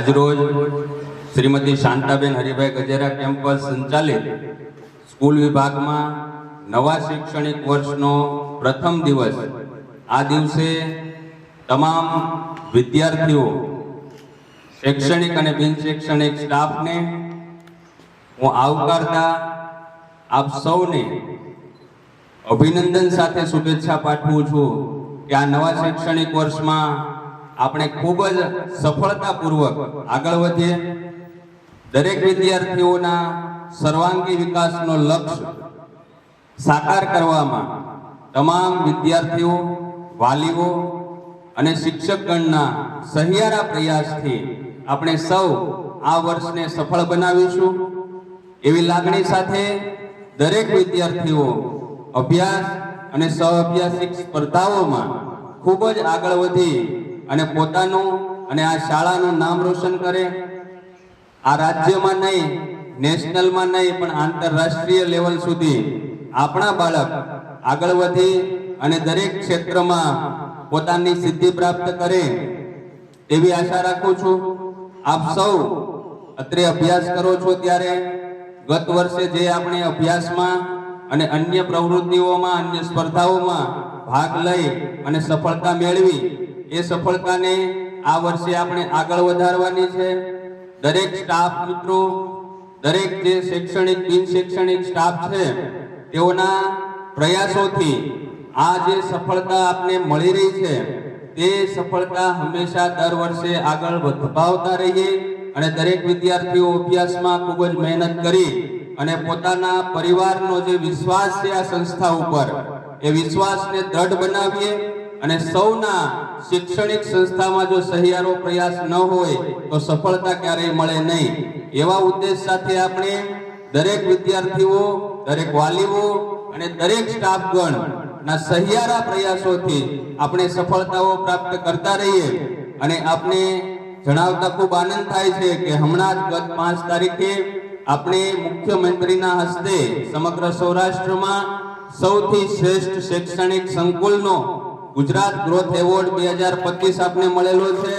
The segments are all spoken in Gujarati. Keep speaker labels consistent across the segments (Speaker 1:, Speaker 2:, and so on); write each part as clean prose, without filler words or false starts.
Speaker 1: આજરોજ શ્રીમતી શાંતાબેન હરિભાઈ ગજેરા કેમ્પસ સંચાલિત સ્કૂલ વિભાગમાં નવા શૈક્ષણિક વર્ષનો પ્રથમ દિવસ, આ દિવસે તમામ વિદ્યાર્થીઓ, શૈક્ષણિક અને બિન શૈક્ષણિક સ્ટાફને હું આવકારતા આપ સૌને અભિનંદન સાથે શુભેચ્છા પાઠવું છું કે આ નવા શૈક્ષણિક વર્ષમાં આપણે ખૂબ જ સફળતાપૂર્વક આગળ વધીએ. દરેક વિદ્યાર્થીઓના સર્વાંગી વિકાસનો લક્ષ્ય સાકાર કરવામાં તમામ વિદ્યાર્થીઓ, વાલીઓ અને શિક્ષકગણના સહિયારા પ્રયાસથી આપણે સૌ આ વર્ષને સફળ બનાવીશું એવી લાગણી સાથે દરેક વિદ્યાર્થીઓ અભ્યાસ અને સહઅભ્યાસિક સ્પર્ધાઓમાં ખૂબ જ આગળ વધી અને પોતાનું અને આ શાળાનું નામ રોશન કરે. આ રાજ્યમાં નહીં, નેશનલમાં નહીં, પણ આંતરરાષ્ટ્રીય લેવલ સુધી આપણા બાળક આગળ વધી અને દરેક ક્ષેત્રમાં પોતાની સિદ્ધિ પ્રાપ્ત કરે એવી આશા રાખું છું. આપ સૌ અત્રે અભ્યાસ કરો છો ત્યારે ગત વર્ષે જે આપણે અભ્યાસમાં અને અન્ય પ્રવૃત્તિઓમાં, અન્ય સ્પર્ધાઓમાં ભાગ લઈ અને સફળતા મેળવી, એ સફળતાને આ વર્ષે આપણે આગળ વધારવાની છે. દરેક સ્ટાફ મિત્રો, દરેક જે શૈક્ષણિક બિન શૈક્ષણિક સ્ટાફ છે, તેઓના પ્રયાસોથી આ જે સફળતા આપને મળી રહી છે તે સફળતા હંમેશા દર વર્ષે આગળ વધાવતા રહીએ અને દરેક વિદ્યાર્થીઓ અભ્યાસમાં ખૂબ જ મહેનત કરી અને પોતાના પરિવારનો જે વિશ્વાસ છે આ સંસ્થા ઉપર, એ વિશ્વાસને દ્રઢ બનાવીએ અને સૌના શૈક્ષણિક સંસ્થામાં જો સહિયારો પ્રયાસ ન હોય તો સફળતા ક્યારેય મળે નહીં. એવા ઉદ્દેશ સાથે આપણે દરેક વિદ્યાર્થીઓ, દરેક વાલીઓ અને દરેક સ્ટાફગણ ના સહિયારા પ્રયાસોથી આપણે સફળતાઓ પ્રાપ્ત કરતા રહીએ. અને આપને જણાવતા ખૂબ આનંદ થાય છે કે હમણાં જ ગત 5 તારીખે આપણે મુખ્યમંત્રીના હસ્તે સમગ્ર સૌરાષ્ટ્રમાં સૌથી શ્રેષ્ઠ શૈક્ષણિક સંકુલનો ગુજરાત ગ્રોથ એવોર્ડ 2025 આપને મળેલો છે.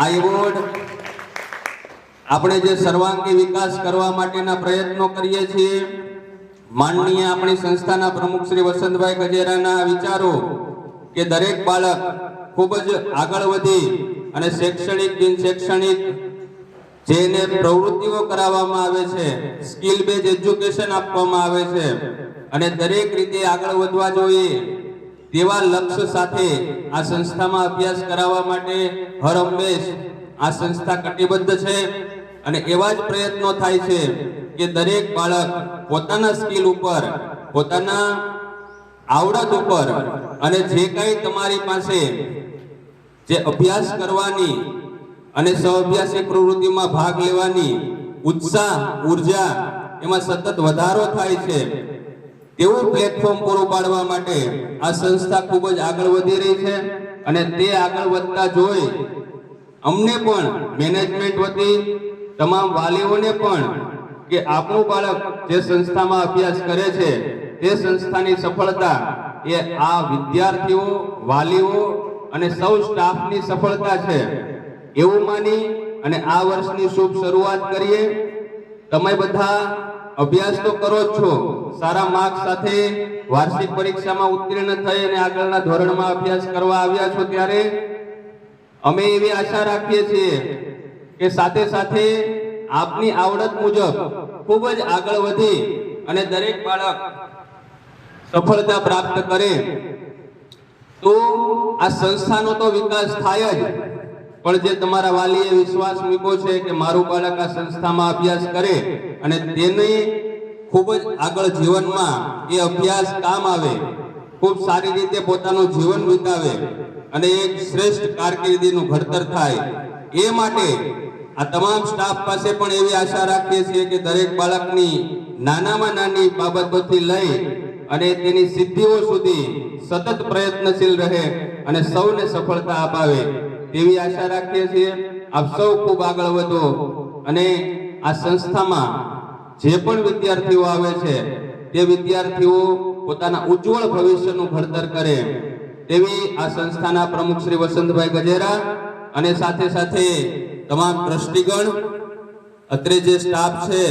Speaker 1: આ એવોર્ડ આપણે જે સર્વાંગી વિકાસ કરવા માટેના પ્રયત્નો કરીએ છીએ, માનનીય આપણી સંસ્થાના પ્રમુખ શ્રી વસંતભાઈ ગજેરાના વિચારો કે દરેક બાળક ખૂબ જ આગળ વધી અને શૈક્ષણિક બિન શૈક્ષણિક જેને પ્રવૃત્તિઓ કરાવવામાં આવે છે, સ્કિલ બેઝ એજ્યુકેશન આપવામાં આવે છે અને દરેક રીતે આગળ વધવા જોઈએ તેવા લક્ષ્ય સાથે આ સંસ્થામાં અભ્યાસ કરાવવા માટે હર હંમેશ આ સંસ્થા કટિબદ્ધ છે. અને એવા જ પ્રયત્નો થાય છે કે દરેક બાળક પોતાના સ્કિલ ઉપર, પોતાના આવડત ઉપર અને જે કંઈ તમારી પાસે જે અભ્યાસ કરવાની અને સહઅભ્યાસિક પ્રવૃત્તિમાં ભાગ લેવાની ઉત્સાહ, ઉર્જા, એમાં સતત વધારો થાય છે તેવું પ્લેટફોર્મ પૂરું પાડવા માટે આ સંસ્થા ખૂબ જ આગળ વધી રહી છે. અને તે આગળ વધતા જોઈ અમને પણ મેનેજમેન્ટ વતી, તમામ વાલીઓને પણ કે આપણું બાળક જે સંસ્થામાં અભ્યાસ કરે છે તે સંસ્થાની સફળતા એ આ વિદ્યાર્થીઓ, વાલીઓ અને સૌ સ્ટાફની સફળતા છે એવું માની અને આ વર્ષની શુભ શરૂઆત કરીએ. તમે બધા અભ્યાસ તો કરો જ છો, સારા માર્ક્સ સાથે વાર્ષિક પરીક્ષામાં ઉત્તીર્ણ થઈ અને આગળના ધોરણમાં અભ્યાસ કરવા આવ્યા છો, ત્યારે અમે એવી આશા રાખીએ છીએ કે સાથે સાથે આપની આવડત મુજબ ખૂબ જ આગળ વધી અને દરેક બાળક સફળતા પ્રાપ્ત કરે તો આ સંસ્થાનો તો વિકાસ થાય જ, પણ જે તમારા વાલીએ વિશ્વાસ મૂક્યો છે કે મારું બાળક આ સંસ્થામાં અભ્યાસ કરે અને તેને ખૂબ જ આગળ જીવનમાં એ અભ્યાસ કામ આવે, ખૂબ સારી રીતે પોતાનું જીવન વિતાવે અને એક શ્રેષ્ઠ કારકિર્દીનું ઘડતર થાય, એ માટે આ તમામ સ્ટાફ પાસે પણ એવી આશા રાખીએ છીએ કે દરેક બાળકની નાનામાં નાની બાબતોથી લઈ અને તેની સિદ્ધિઓ સુધી સતત પ્રયત્નશીલ રહે અને સૌને સફળતા અપાવે તેવી આશા રાખીએ છીએ. આપ સૌ ખૂબ આગળ વધો અને આ સંસ્થામાં જે પણ વિદ્યાર્થીઓ આવે છે તે વિદ્યાર્થીઓ પોતાના ઉજ્જવળ ભવિષ્યનું ઘડતર કરે તેવી આ સંસ્થાના પ્રમુખ શ્રી વસંતભાઈ ગજેરા અને સાથે સાથે તમામ ટ્રસ્ટીગણ, અત્રે જે સ્ટાફ છે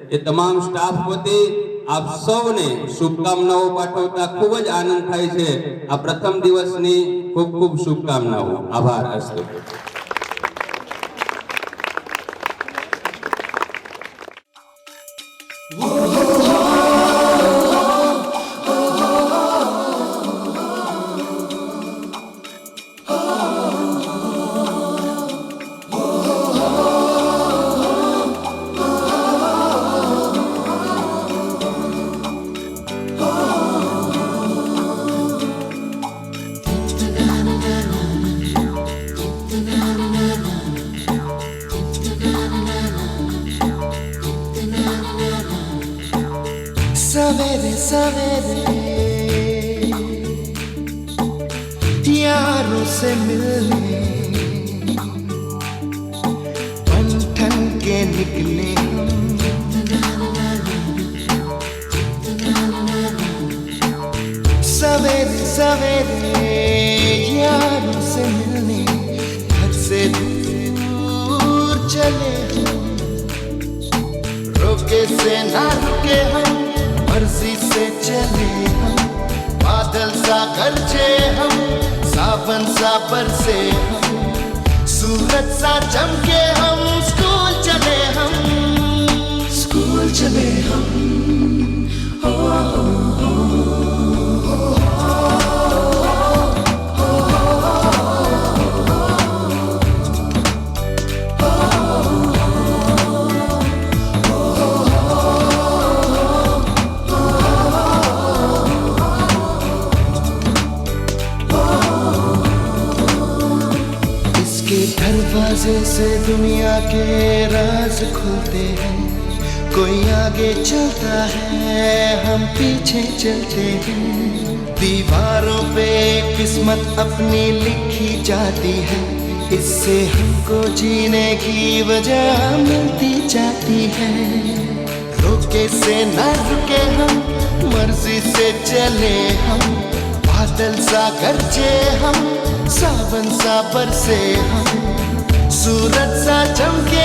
Speaker 1: એ તમામ સ્ટાફ વતી આપ સૌને શુભકામનાઓ પાઠવતા ખૂબ જ આનંદ થાય છે. આ પ્રથમ દિવસની ખૂબ ખૂબ શુભકામનાઓ. આભાર. અસ્તુ.
Speaker 2: सवेरे सवेरे यारों से मिलने बन ठन के निकले सवेरे सवेरे यारों से मिलने घर से दूर चले हम, रोके से ना रुके हम, मर्जी से चले हम, बादल सा गरजे हम, सावन सा बरसे हम, सूरज सा चमके हम, स्कूल चले हम, स्कूल चले हम. ओ, दरवाजे से दुनिया के राज खुलते हैं, कोई आगे चलता है हम पीछे चलते हैं, दीवारों पे किस्मत अपनी लिखी जाती है, इससे हमको जीने की वजह मिलती जाती है. रोके से ना रुके हम, मर्जी से चले हम, बादल सा गरजे हम, सावन सा बरसे हम, सूरज सा चमके